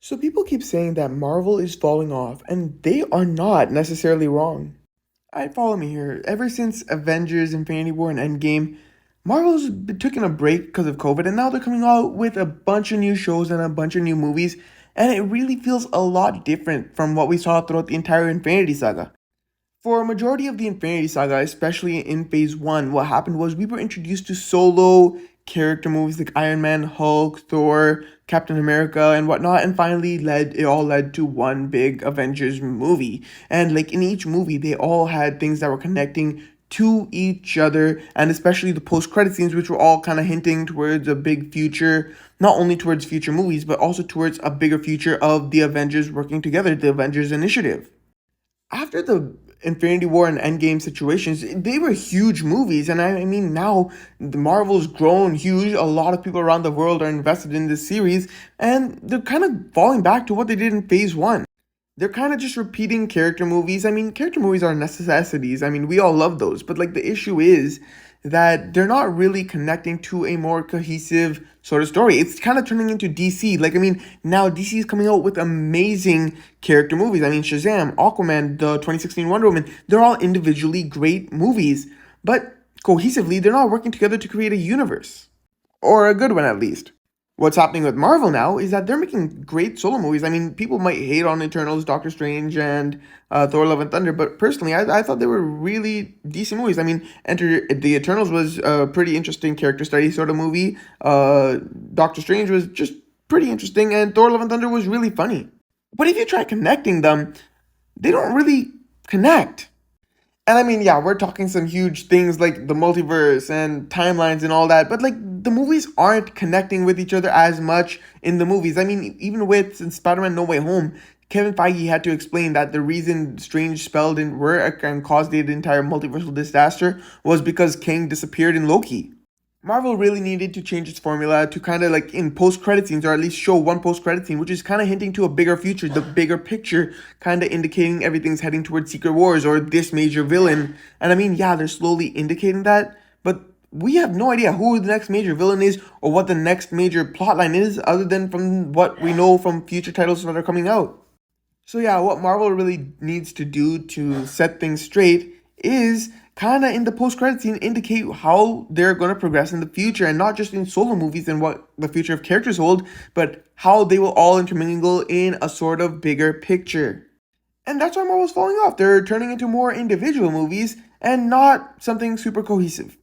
So people keep saying that Marvel is falling off, and they are not necessarily wrong. Follow me here. Ever since Avengers Infinity War and Endgame, Marvel's been taking a break because of COVID, and now they're coming out with a bunch of new shows and a bunch of new movies, and it really feels a lot different from what we saw throughout the entire Infinity Saga. For a majority of the Infinity Saga, especially in Phase 1, what happened was we were introduced to solo character movies like Iron Man, Hulk, Thor, Captain America, and whatnot, and finally it all led to one big Avengers movie. And like in each movie, they all had things that were connecting to each other, and especially the post-credit scenes, which were all kind of hinting towards a big future, not only towards future movies, but also towards a bigger future of the Avengers working together, the Avengers Initiative. After the Infinity War and Endgame situations, they were huge movies, and I mean now the Marvel's grown huge. A lot of people around the world are invested in this series, and they're kind of falling back to what they did in Phase One. They're kind of just repeating character movies. I mean, character movies are necessities. I mean, we all love those, but like the issue is that they're not really connecting to a more cohesive sort of story. It's kind of turning into DC. Like, I mean, now DC is coming out with amazing character movies. I mean, Shazam, Aquaman, the 2016 Wonder Woman, they're all individually great movies, but cohesively, they're not working together to create a universe, or a good one at least. What's happening with Marvel now is that they're making great solo movies. I mean, people might hate on Eternals, Doctor Strange, and Thor: Love and Thunder, but personally, I thought they were really decent movies. I mean, Enter the Eternals was a pretty interesting character study sort of movie. Doctor Strange was just pretty interesting, and Thor: Love and Thunder was really funny. But if you try connecting them, they don't really connect. And I mean, yeah, we're talking some huge things like the multiverse and timelines and all that, but like the movies aren't connecting with each other as much in the movies. I mean, even with in Spider-Man No Way Home, Kevin Feige had to explain that the reason Strange spell didn't work and caused the entire multiversal disaster was because Kang disappeared in Loki. Marvel really needed to change its formula to kind of like in post-credit scenes, or at least show one post-credit scene, which is kind of hinting to a bigger future, the bigger picture, kind of indicating everything's heading towards Secret Wars or this major villain. And I mean, yeah, they're slowly indicating that, but we have no idea who the next major villain is or what the next major plotline is, other than from what we know from future titles that are coming out. So yeah, what Marvel really needs to do to set things straight is kind of in the post-credit scene indicate how they're going to progress in the future, and not just in solo movies and what the future of characters hold, but how they will all intermingle in a sort of bigger picture. And that's why Marvel's falling off. They're turning into more individual movies and not something super cohesive.